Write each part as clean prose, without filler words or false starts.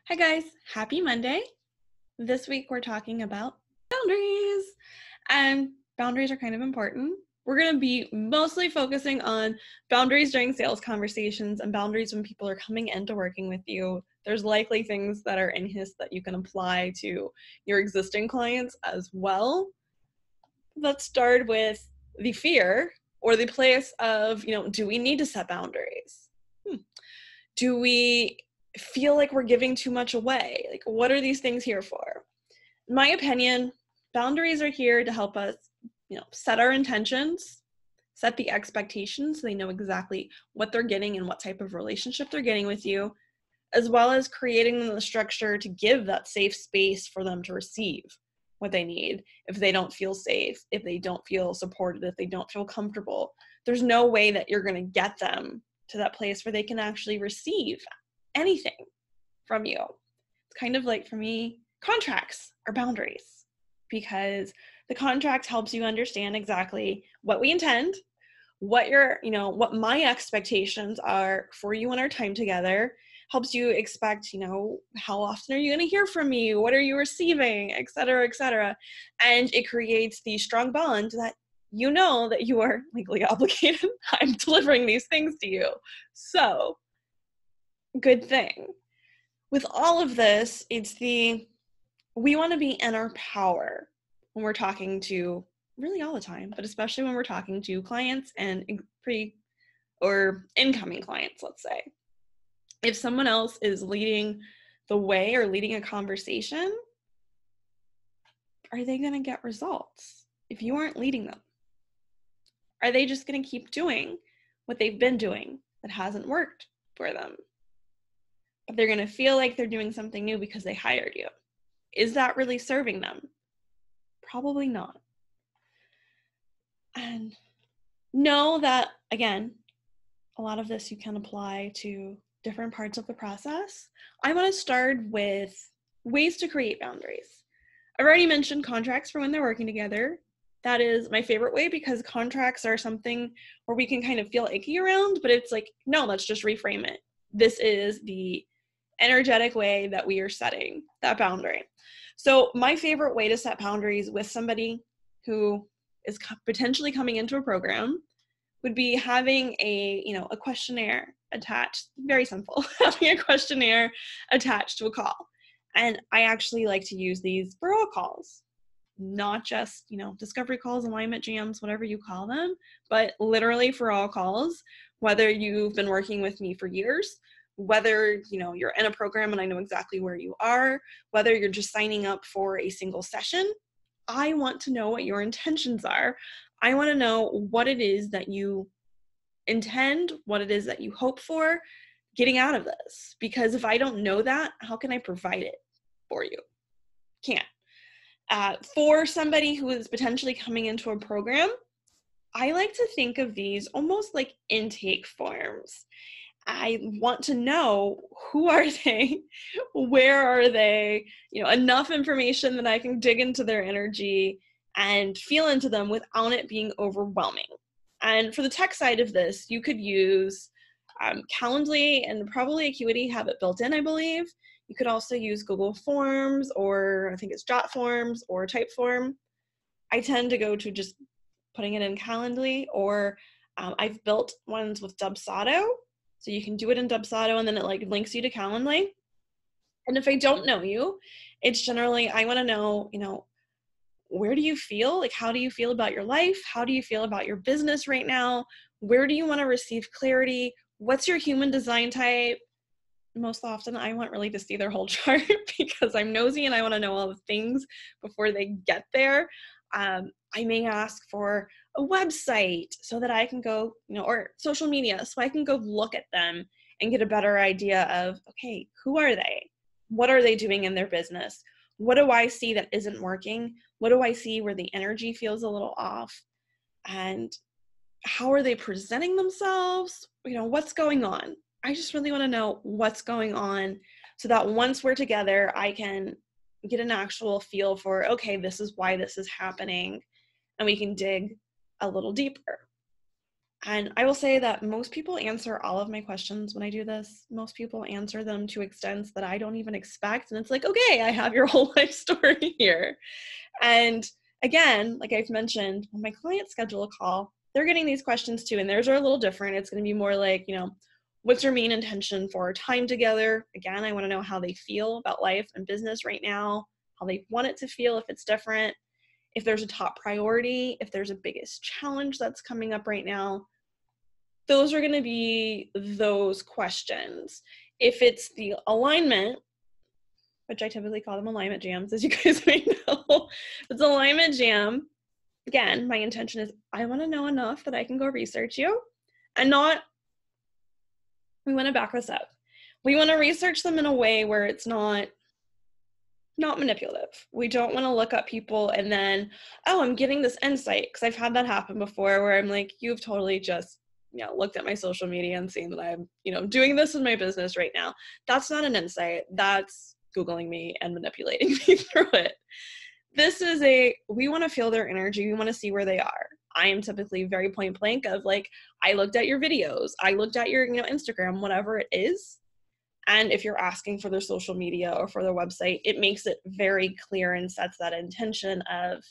Hi guys, happy Monday. This week we're talking about boundaries. And boundaries are kind of important. We're going to be mostly focusing on boundaries during sales conversations and boundaries when people are coming into working with you. There's likely things that are in HIS that you can apply to your existing clients as well. Let's start with the fear or the place of, do we need to set boundaries? Do we feel like we're giving too much away? Like, what are these things here for? In my opinion, boundaries are here to help us, set our intentions, set the expectations so they know exactly what they're getting and what type of relationship they're getting with you, as well as creating them the structure to give that safe space for them to receive what they need. If they don't feel safe, if they don't feel supported, if they don't feel comfortable, there's no way that you're going to get them to that place where they can actually receive anything from you. It's kind of like, for me, contracts are boundaries, because the contract helps you understand exactly what we intend, what my expectations are for you and our time together, helps you expect, how often are you going to hear from me? What are you receiving, et cetera, et cetera. And it creates the strong bond that that you are legally obligated. I'm delivering these things to you. So, good thing. With all of this, we want to be in our power when we're talking to, really all the time, but especially when we're talking to clients and or incoming clients, let's say. If someone else is leading the way or leading a conversation, are they going to get results if you aren't leading them? Are they just going to keep doing what they've been doing that hasn't worked for them? But they're going to feel like they're doing something new because they hired you. Is that really serving them? Probably not. And know that, again, a lot of this you can apply to different parts of the process. I want to start with ways to create boundaries. I've already mentioned contracts for when they're working together. That is my favorite way, because contracts are something where we can kind of feel icky around, but it's like, no, let's just reframe it. This is the energetic way that we are setting that boundary. So my favorite way to set boundaries with somebody who is potentially coming into a program would be having a questionnaire attached. Very simple. Having a questionnaire attached to a call. And I actually like to use these for all calls, not just, discovery calls, alignment jams, whatever you call them, but literally for all calls, whether you've been working with me for years, whether, you're in a program and I know exactly where you are, whether you're just signing up for a single session. I want to know what your intentions are. I want to know what it is that you intend, what it is that you hope for getting out of this. Because if I don't know that, how can I provide it for you? Can't. For somebody who is potentially coming into a program, I like to think of these almost like intake forms. I want to know, who are they? Where are they? Enough information that I can dig into their energy and feel into them without it being overwhelming. And for the tech side of this, you could use Calendly, and probably Acuity have it built in, I believe. You could also use Google Forms, or I think it's Jotforms or Typeform. I tend to go to just putting it in Calendly, or I've built ones with Dubsado. So you can do it in Dubsado and then it links you to Calendly. And if I don't know you, it's generally, I want to know, where do you feel? Like, how do you feel about your life? How do you feel about your business right now? Where do you want to receive clarity? What's your human design type? Most often, I want really to see their whole chart because I'm nosy and I want to know all the things before they get there. I may ask for a website so that I can go, or social media, so I can go look at them and get a better idea of, okay, who are they? What are they doing in their business? What do I see that isn't working? What do I see where the energy feels a little off? And how are they presenting themselves? What's going on? I just really want to know what's going on so that once we're together, I can get an actual feel for, okay, this is why this is happening, and we can dig a little deeper. And I will say that most people answer all of my questions when I do this. Most people answer them to extents that I don't even expect. And it's like, okay, I have your whole life story here. And again, like I've mentioned, when my clients schedule a call, they're getting these questions too. And theirs are a little different. It's going to be more like, what's your main intention for our time together? Again, I want to know how they feel about life and business right now, how they want it to feel if it's different, if there's a top priority, if there's a biggest challenge that's coming up right now. Those are going to be those questions. If it's the alignment, which I typically call them alignment jams, as you guys may know, if it's alignment jam, again, my intention is I want to know enough that I can go research you, and we want to back this up. We want to research them in a way where it's not manipulative. We don't want to look up people and then, oh, I'm getting this insight, because I've had that happen before where I'm like, you've totally just looked at my social media and seen that I'm doing this in my business right now. That's not an insight. That's Googling me and manipulating me through it. This is we want to feel their energy. We want to see where they are. I am typically very point blank of like, I looked at your videos, I looked at your Instagram, whatever it is. And if you're asking for their social media or for their website, it makes it very clear and sets that intention of,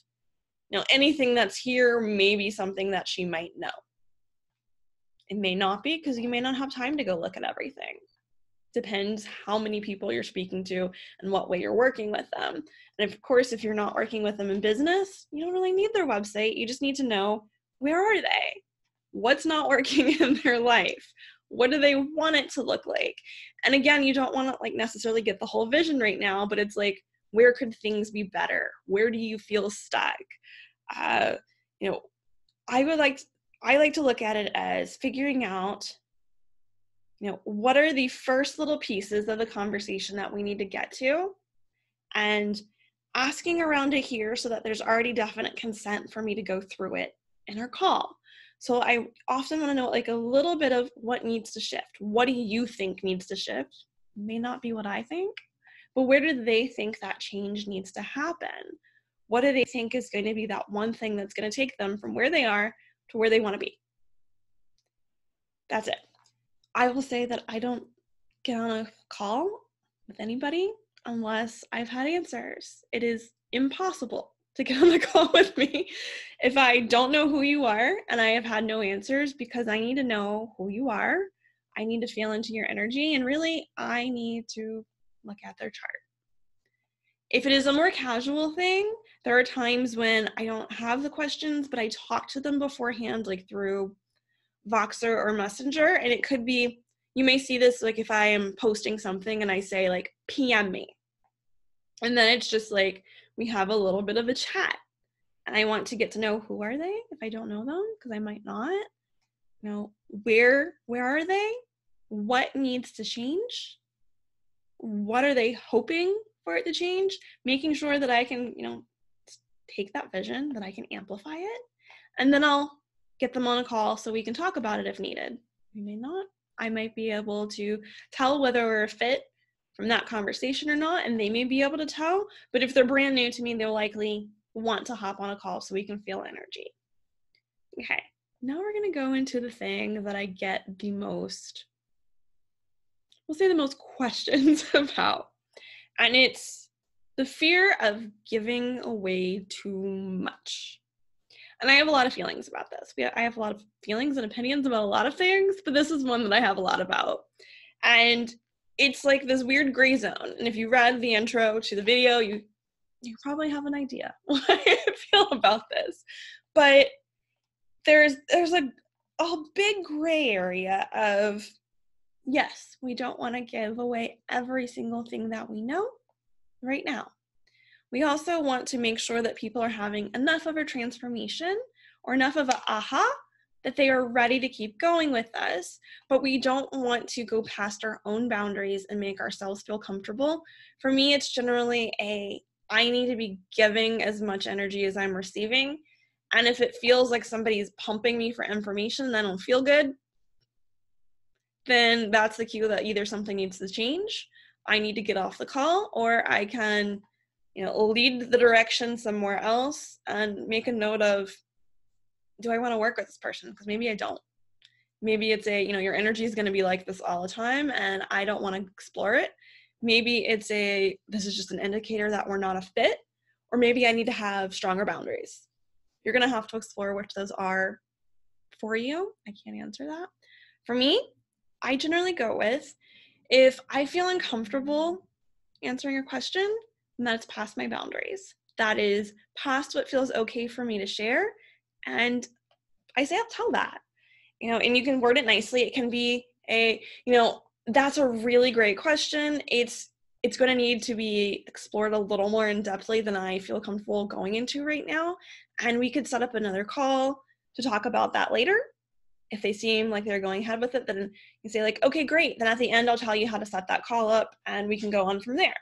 anything that's here may be something that she might know. It may not be, because you may not have time to go look at everything. Depends how many people you're speaking to and what way you're working with them. And of course, if you're not working with them in business, you don't really need their website. You just need to know, where are they? What's not working in their life? What do they want it to look like? And again, you don't want to necessarily get the whole vision right now, but it's like, where could things be better? Where do you feel stuck? I like to look at it as figuring out, what are the first little pieces of the conversation that we need to get to, and asking around it here so that there's already definite consent for me to go through it in our call. So I often want to know a little bit of what needs to shift. What do you think needs to shift? May not be what I think, but where do they think that change needs to happen? What do they think is going to be that one thing that's going to take them from where they are to where they want to be? That's it. I will say that I don't get on a call with anybody unless I've had answers. It is impossible to get on a call with me if I don't know who you are and I have had no answers, because I need to know who you are. I need to feel into your energy, and really I need to look at their chart. If it is a more casual thing, there are times when I don't have the questions, but I talk to them beforehand, through Voxer or Messenger. And it could be, you may see this if I am posting something and I say PM me. And then it's just we have a little bit of a chat. And I want to get to know, who are they if I don't know them, because I might not. Where are they? What needs to change? What are they hoping for it to change? Making sure that I can, take that vision, that I can amplify it. And then I'll get them on a call so we can talk about it if needed. We may not. I might be able to tell whether we're a fit from that conversation or not, and they may be able to tell. But if they're brand new to me, they'll likely want to hop on a call so we can feel energy. Okay, now we're going to go into the thing that I get the most, we'll say the most questions about. And it's the fear of giving away too much. And I have a lot of feelings about this. I have a lot of feelings and opinions about a lot of things, but this is one that I have a lot about. And it's this weird gray zone. And if you read the intro to the video, you probably have an idea what I feel about this. But there's a big gray area of, yes, we don't want to give away every single thing that we know right now. We also want to make sure that people are having enough of a transformation or enough of a aha that they are ready to keep going with us, but we don't want to go past our own boundaries and make ourselves feel comfortable. For me, it's generally I need to be giving as much energy as I'm receiving. And if it feels like somebody's pumping me for information and I don't feel good, then that's the cue that either something needs to change, I need to get off the call, or I can lead the direction somewhere else and make a note of, do I want to work with this person? Because maybe I don't. Maybe it's your energy is going to be like this all the time and I don't want to explore it. Maybe it's this is just an indicator that we're not a fit, or maybe I need to have stronger boundaries. You're going to have to explore which those are for you. I can't answer that. For me, I generally go with, if I feel uncomfortable answering a question, then that's past my boundaries. That is past what feels okay for me to share. And I say I'll tell that, and you can word it nicely. It can be that's a really great question. It's going to need to be explored a little more in depthly than I feel comfortable going into right now. And we could set up another call to talk about that later. If they seem like they're going ahead with it, then you say like, okay, great. Then at the end, I'll tell you how to set that call up and we can go on from there.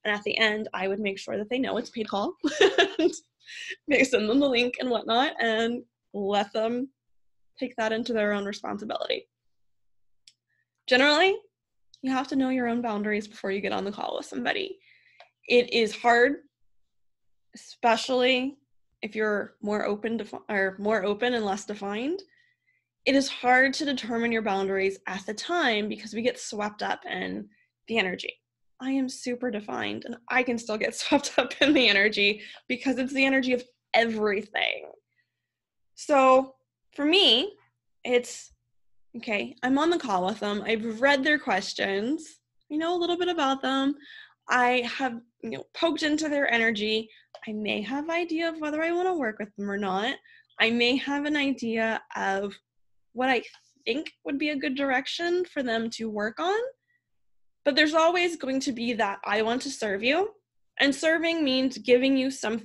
And at the end, I would make sure that they know it's a paid call. Maybe send them the link and whatnot and let them take that into their own responsibility. Generally, you have to know your own boundaries before you get on the call with somebody. It is hard, especially if you're more open and less defined. It is hard to determine your boundaries at the time because we get swept up in the energy. I am super defined and I can still get swept up in the energy because it's the energy of everything. So for me, it's, okay, I'm on the call with them. I've read their questions. I know a little bit about them. I have, poked into their energy. I may have an idea of whether I want to work with them or not. I may have an idea of what I think would be a good direction for them to work on. But there's always going to be that I want to serve you. And serving means giving you some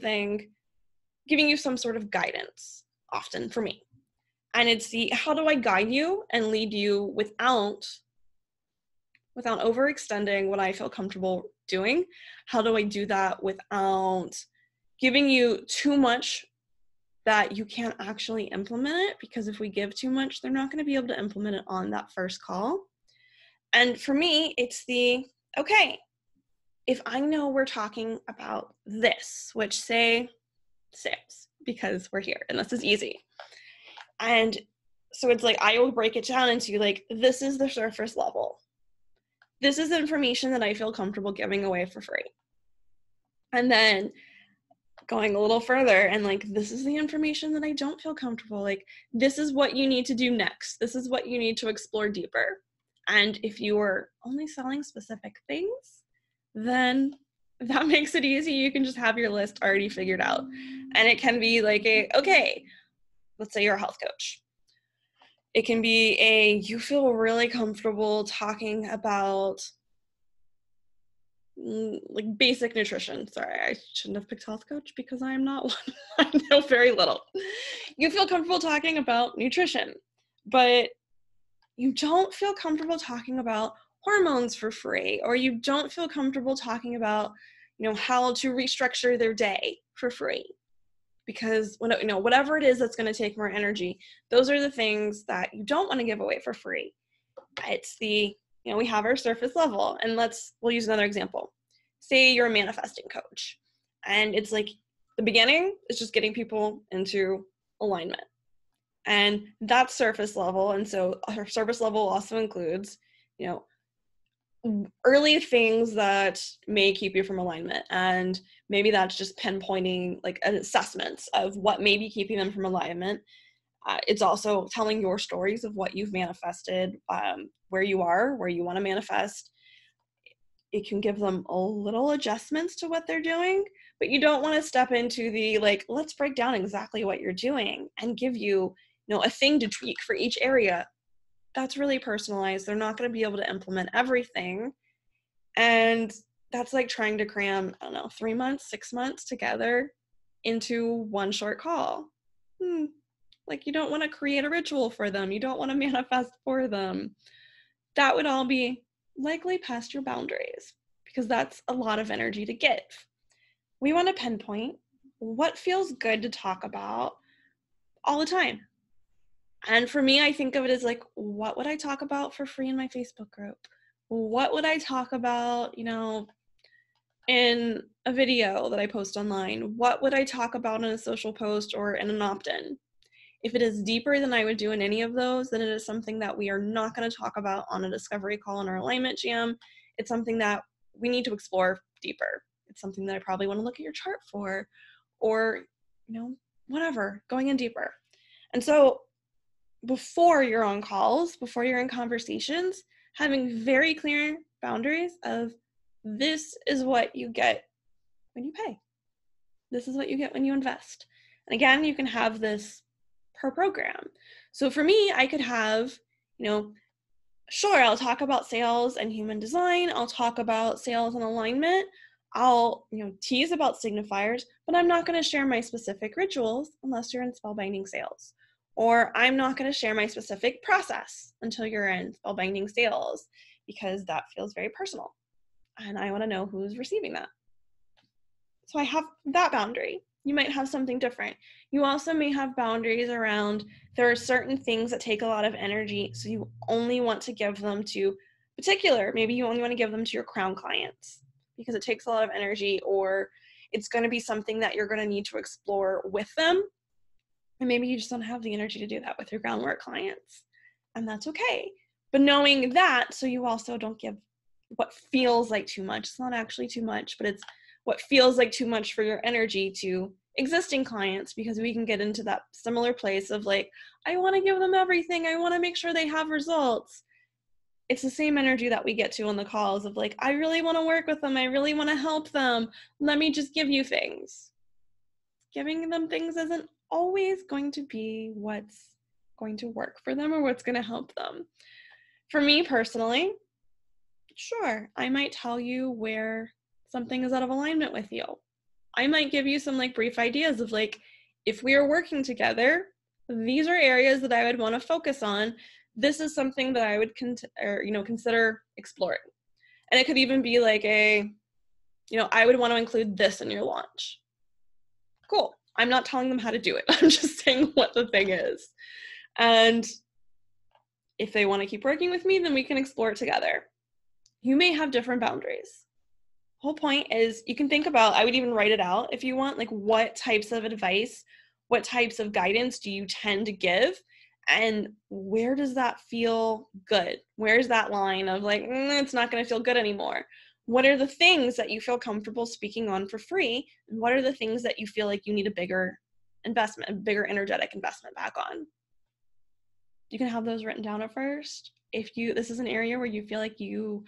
sort of guidance, often for me. And it's how do I guide you and lead you without overextending what I feel comfortable doing? How do I do that without giving you too much that you can't actually implement it? Because if we give too much, they're not going to be able to implement it on that first call. And for me, it's okay, if I know we're talking about this, which say sales, because we're here and this is easy. And so it's like, I will break it down into this is the surface level. This is information that I feel comfortable giving away for free. And then going a little further and this is the information that I don't feel comfortable. This is what you need to do next. This is what you need to explore deeper. And if you are only selling specific things, then that makes it easy. You can just have your list already figured out. And it can be okay, let's say you're a health coach. It can be you feel really comfortable talking about basic nutrition. Sorry, I shouldn't have picked health coach because I am not one. I know very little. You feel comfortable talking about nutrition, but you don't feel comfortable talking about hormones for free, or you don't feel comfortable talking about, how to restructure their day for free. Because whatever it is that's going to take more energy, those are the things that you don't want to give away for free. It's we have our surface level, and we'll use another example. Say you're a manifesting coach, and it's the beginning is just getting people into alignment. And that's surface level. And so our surface level also includes, early things that may keep you from alignment. And maybe that's just pinpointing assessments of what may be keeping them from alignment. It's also telling your stories of what you've manifested, where you are, where you want to manifest. It can give them a little adjustments to what they're doing, but you don't want to step into the let's break down exactly what you're doing and give you a thing to tweak for each area. That's really personalized. They're not going to be able to implement everything. And that's trying to cram, 3 months, 6 months together into one short call. You don't want to create a ritual for them. You don't want to manifest for them. That would all be likely past your boundaries because that's a lot of energy to give. We want to pinpoint what feels good to talk about all the time. And for me, I think of it as what would I talk about for free in my Facebook group? What would I talk about, in a video that I post online? What would I talk about in a social post or in an opt-in? If it is deeper than I would do in any of those, then it is something that we are not going to talk about on a discovery call in our alignment jam. It's something that we need to explore deeper. It's something that I probably want to look at your chart for, or, whatever, going in deeper. And so before you're on calls, before you're in conversations, having very clear boundaries of this is what you get when you pay. This is what you get when you invest. And again, you can have this per program. So for me, I could have, sure, I'll talk about sales and human design. I'll talk about sales and alignment. I'll, tease about signifiers, but I'm not going to share my specific rituals unless you're in spellbinding sales. Or I'm not going to share my specific process until you're in spellbinding sales, because that feels very personal. And I want to know who's receiving that. So I have that boundary. You might have something different. You also may have boundaries around, there are certain things that take a lot of energy, so you only want to give them to maybe you only want to give them to your crown clients because it takes a lot of energy, or it's going to be something that you're going to need to explore with them. And maybe you just don't have the energy to do that with your groundwork clients. And that's okay. But knowing that, so you also don't give what feels like too much. It's not actually too much, but it's what feels like too much for your energy to existing clients, because we can get into that similar place of like, I want to give them everything. I want to make sure they have results. It's the same energy that we get to on the calls of like, I really want to work with them. I really want to help them. Let me just give you things. Giving them things isn't always going to be what's going to work for them or what's going to help them. For me personally, sure, I might tell you where something is out of alignment with you. I might give you some like brief ideas of like, if we are working together, these are areas that I would want to focus on. This is something that I would consider exploring. And it could even be like I would want to include this in your launch. Cool. I'm not telling them how to do it. I'm just saying what the thing is. And if they want to keep working with me, then we can explore it together. You may have different boundaries. Whole point is you can think about, I would even write it out if you want, like what types of advice, what types of guidance do you tend to give, and where does that feel good? Where's that line of like, it's not going to feel good anymore? What are the things that you feel comfortable speaking on for free? And what are the things that you feel like you need a bigger investment, a bigger energetic investment back on? You can have those written down at first. If this is an area where you feel like you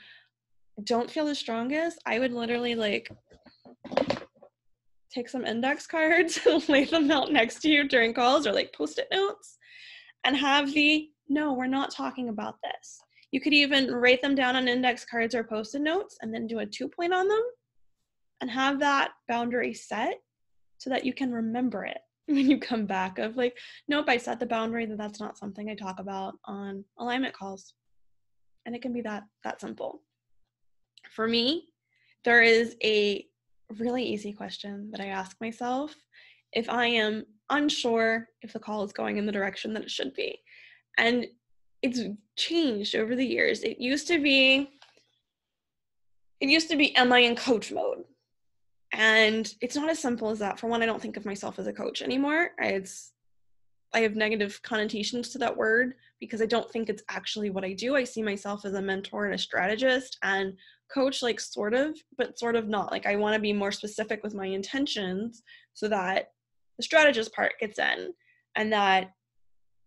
don't feel the strongest, I would literally like take some index cards and lay them out next to you during calls, or like post-it notes, and have no, we're not talking about this. You could even write them down on index cards or post-it notes and then do a 2-point on them and have that boundary set so that you can remember it when you come back of like, nope, I set the boundary that that's not something I talk about on alignment calls. And it can be that simple. For me, there is a really easy question that I ask myself if I am unsure if the call is going in the direction that it should be. And it's changed over the years. It used to be, am I in coach mode? And it's not as simple as that. For one, I don't think of myself as a coach anymore. I have negative connotations to that word because I don't think it's actually what I do. I see myself as a mentor and a strategist, and coach, like sort of, but sort of not. Like I want to be more specific with my intentions so that the strategist part gets in, and that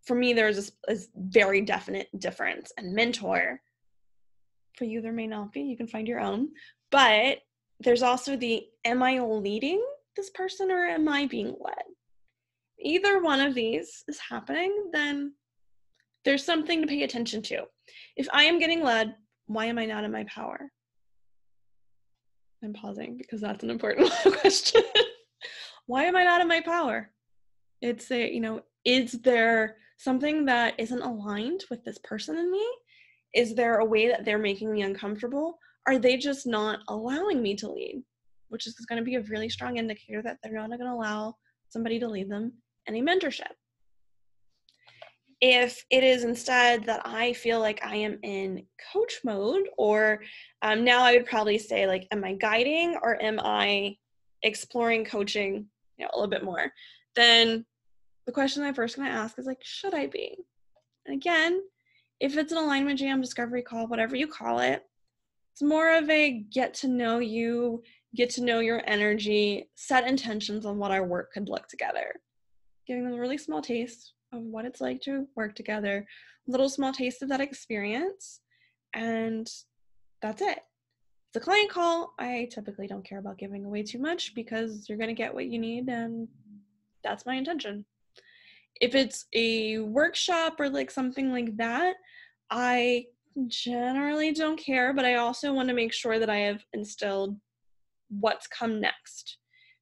for me, there's a very definite difference. And mentor, for you, there may not be. You can find your own. But there's also am I leading this person or am I being led? Either one of these is happening, then there's something to pay attention to. If I am getting led, why am I not in my power? I'm pausing because that's an important question. Why am I not in my power? It's is there something that isn't aligned with this person and me? Is there a way that they're making me uncomfortable? Are they just not allowing me to lead? Which is going to be a really strong indicator that they're not going to allow somebody to lead them in a mentorship. If it is instead that I feel like I am in coach mode, or now I would probably say like, am I guiding or am I exploring coaching a little bit more? Then the question I'm first going to ask is like, should I be? And again, if it's an alignment jam, discovery call, whatever you call it, it's more of a get to know you, get to know your energy, set intentions on what our work could look together. Giving them a really small taste of what it's like to work together, a little small taste of that experience, and that's it. It's a client call. I typically don't care about giving away too much because you're going to get what you need, and that's my intention. If it's a workshop or like something like that, I generally don't care, but I also want to make sure that I have instilled what's come next.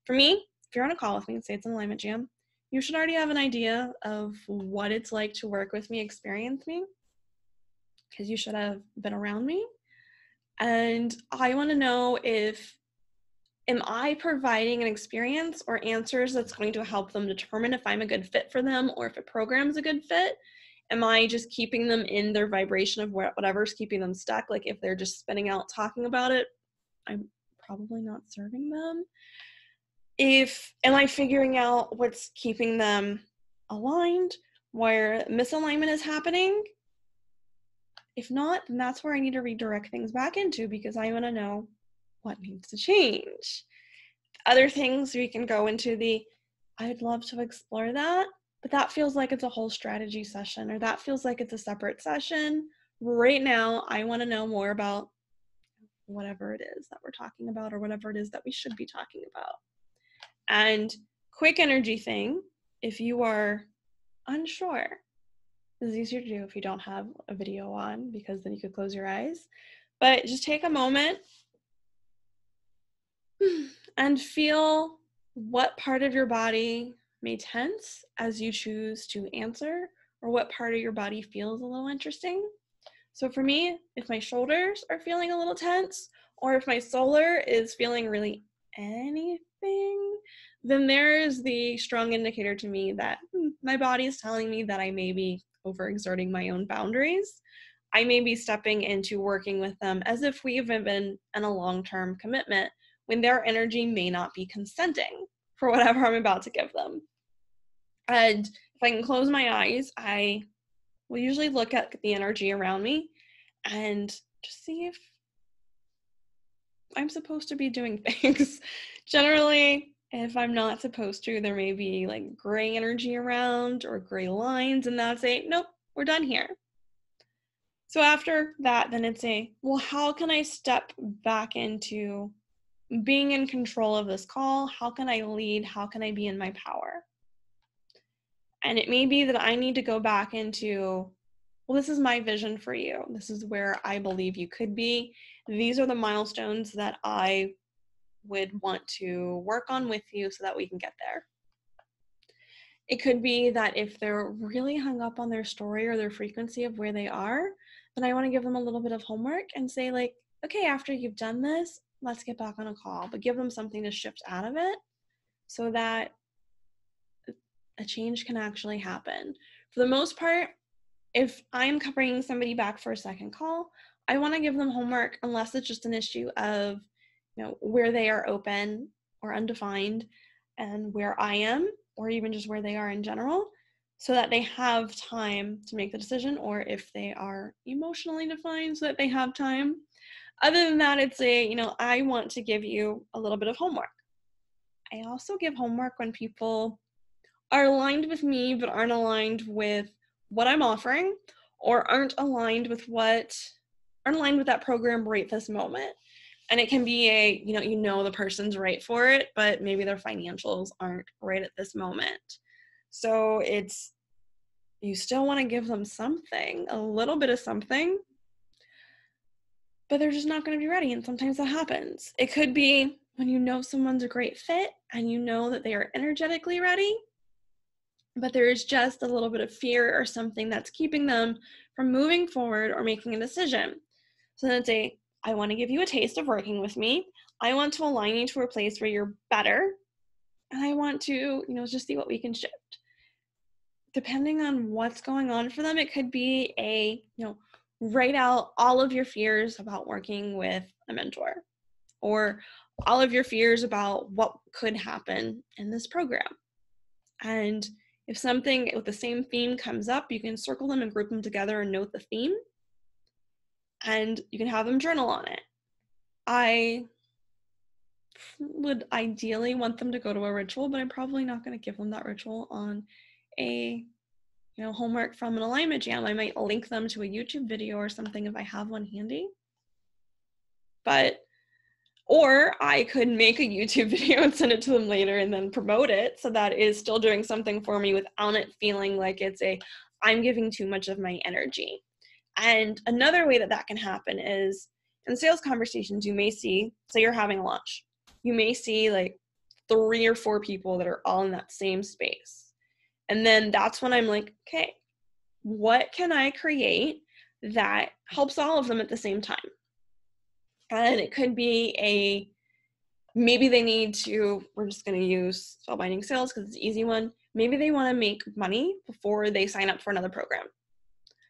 For me, if you're on a call with me and say it's an alignment jam, you should already have an idea of what it's like to work with me, experience me, because you should have been around me. And I want to know am I providing an experience or answers that's going to help them determine if I'm a good fit for them or if a program's a good fit? Am I just keeping them in their vibration of whatever's keeping them stuck? Like if they're just spinning out talking about it, I'm probably not serving them. Am I figuring out what's keeping them aligned, where misalignment is happening? If not, then that's where I need to redirect things back into, because I want to know what needs to change. Other things we can go into I'd love to explore that, but that feels like it's a whole strategy session, or that feels like it's a separate session. Right now, I want to know more about whatever it is that we're talking about, or whatever it is that we should be talking about. And quick energy thing, if you are unsure, this is easier to do if you don't have a video on, because then you could close your eyes. But just take a moment and feel what part of your body may tense as you choose to answer, or what part of your body feels a little interesting. So for me, if my shoulders are feeling a little tense, or if my solar is feeling really anything, then there's the strong indicator to me that my body is telling me that I may be overexerting my own boundaries. I may be stepping into working with them as if we've been in a long-term commitment, when their energy may not be consenting for whatever I'm about to give them. And if I can close my eyes, I will usually look at the energy around me and just see if I'm supposed to be doing things. Generally, if I'm not supposed to, there may be like gray energy around or gray lines, and that's nope, we're done here. So after that, then it's well, how can I step back into being in control of this call? How can I lead? How can I be in my power? And it may be that I need to go back into, well, this is my vision for you. This is where I believe you could be. These are the milestones that I would want to work on with you so that we can get there. It could be that if they're really hung up on their story or their frequency of where they are, then I want to give them a little bit of homework and say like, okay, after you've done this, let's get back on a call, but give them something to shift out of it so that a change can actually happen. For the most part, if I'm bringing somebody back for a second call, I want to give them homework unless it's just an issue of, where they are open or undefined and where I am, or even just where they are in general, so that they have time to make the decision, or if they are emotionally defined, so that they have time. Other than that, it's I want to give you a little bit of homework. I also give homework when people are aligned with me but aren't aligned with what I'm offering, or aren't aligned with that program right this moment. And it can be the person's right for it, but maybe their financials aren't right at this moment. So you still want to give them something, a little bit of something, but they're just not going to be ready. And sometimes that happens. It could be when someone's a great fit and that they are energetically ready, but there is just a little bit of fear or something that's keeping them from moving forward or making a decision. So then it's I want to give you a taste of working with me. I want to align you to a place where you're better. And I want to, just see what we can shift. Depending on what's going on for them, it could be write out all of your fears about working with a mentor, or all of your fears about what could happen in this program. And If something with the same theme comes up, you can circle them and group them together and note the theme, and you can have them journal on it. I would ideally want them to go to a ritual, but I'm probably not going to give them that ritual on a homework from an alignment jam. I might link them to a YouTube video or something if I have one handy. Or I could make a YouTube video and send it to them later and then promote it, so that is still doing something for me without it feeling like I'm giving too much of my energy. And another way that can happen is in sales conversations, you may see, say you're having a lunch, you may see like 3 or 4 people that are all in that same space. And then that's when I'm like, okay, what can I create that helps all of them at the same time? And it could be maybe they need to, we're just going to use Spellbinding Sales because it's an easy one. Maybe they want to make money before they sign up for another program.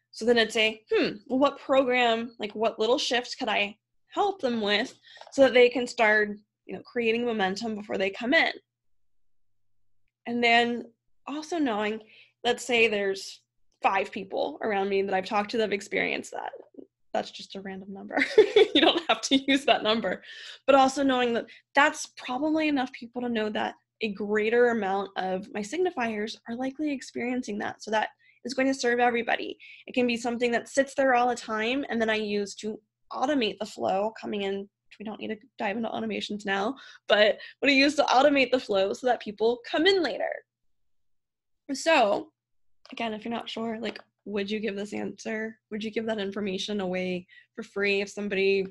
So then I'd say, well, what program, like what little shifts could I help them with so that they can start, creating momentum before they come in? And then also knowing, let's say there's 5 people around me that I've talked to that have experienced that. That's just a random number. You don't have to use that number. But also knowing that that's probably enough people to know that a greater amount of my signifiers are likely experiencing that. So that is going to serve everybody. It can be something that sits there all the time and then I use to automate the flow coming in. We don't need to dive into automations now, but what I use to automate the flow so that people come in later. So again, if you're not sure, like, would you give this answer? Would you give that information away for free if somebody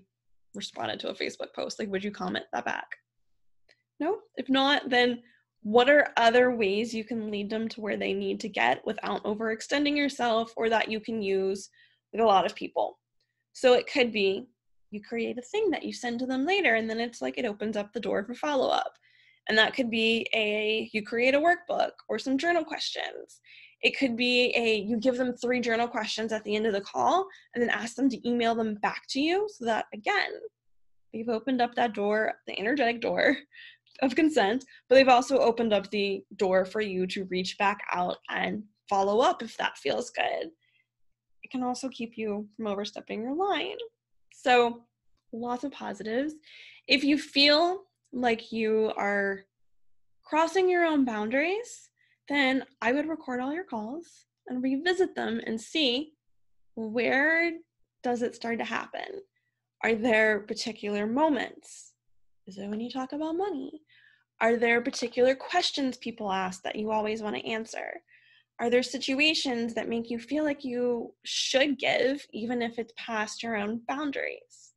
responded to a Facebook post? Like, would you comment that back? No? If not, then what are other ways you can lead them to where they need to get without overextending yourself, or that you can use with a lot of people? So it could be you create a thing that you send to them later, and then it's like it opens up the door for follow-up. And that could be you create a workbook or some journal questions. It could be you give them 3 journal questions at the end of the call and then ask them to email them back to you, so that, again, they've opened up that door, the energetic door of consent, but they've also opened up the door for you to reach back out and follow up if that feels good. It can also keep you from overstepping your line. So lots of positives. If you feel like you are crossing your own boundaries, then I would record all your calls and revisit them and see, where does it start to happen? Are there particular moments? Is it when you talk about money? Are there particular questions people ask that you always want to answer? Are there situations that make you feel like you should give, even if it's past your own boundaries?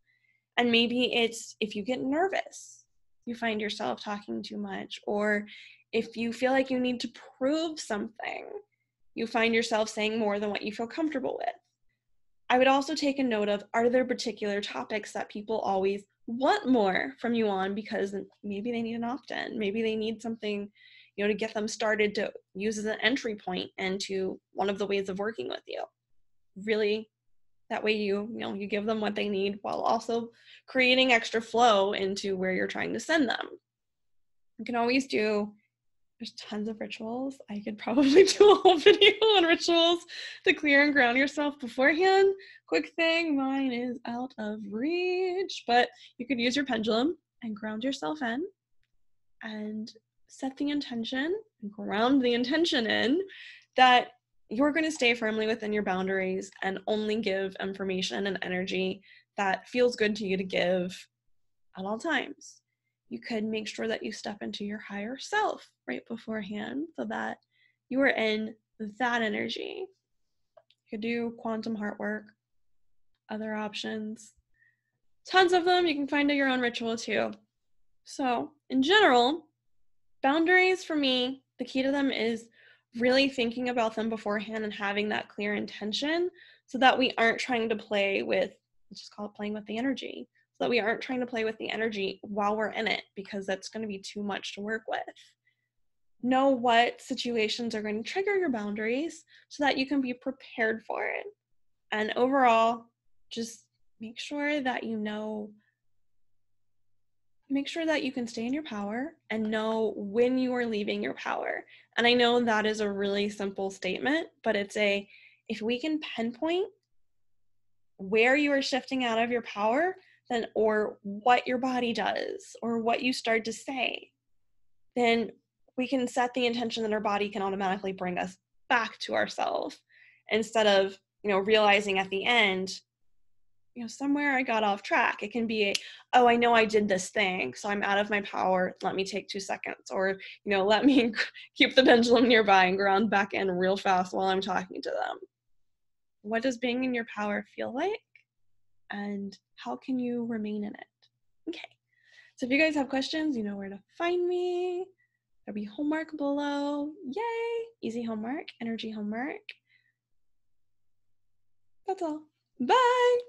And maybe it's if you get nervous, you find yourself talking too much, or if you feel like you need to prove something, you find yourself saying more than what you feel comfortable with. I would also take a note of, are there particular topics that people always want more from you on because maybe they need an opt-in, maybe they need something, to get them started to use as an entry point into one of the ways of working with you. Really, that way you give them what they need while also creating extra flow into where you're trying to send them. You can always there's tons of rituals. I could probably do a whole video on rituals to clear and ground yourself beforehand. Quick thing, mine is out of reach, but you could use your pendulum and ground yourself in and set the intention and ground the intention in that you're going to stay firmly within your boundaries and only give information and energy that feels good to you to give at all times. You could make sure that you step into your higher self right beforehand so that you are in that energy. You could do quantum heart work, other options, tons of them. You can find your own ritual too. So in general, boundaries for me, the key to them is really thinking about them beforehand and having that clear intention so that we aren't trying to play with, let's just call it playing with the energy, so that we aren't trying to play with the energy while we're in it, because that's going to be too much to work with. Know what situations are going to trigger your boundaries so that you can be prepared for it. And overall, just make sure that you can stay in your power and know when you are leaving your power And I know that is a really simple statement, but if we can pinpoint where you are shifting out of your power, then, or what your body does, or what you start to say, then we can set the intention that our body can automatically bring us back to ourselves, instead of, realizing at the end, somewhere I got off track. It can be, oh, I know I did this thing, so I'm out of my power. Let me take 2 seconds, or, let me keep the pendulum nearby and ground back in real fast while I'm talking to them. What does being in your power feel like? And how can you remain in it? Okay. So if you guys have questions, you know where to find me. There'll be homework below. Yay! Easy homework, energy homework. That's all. Bye!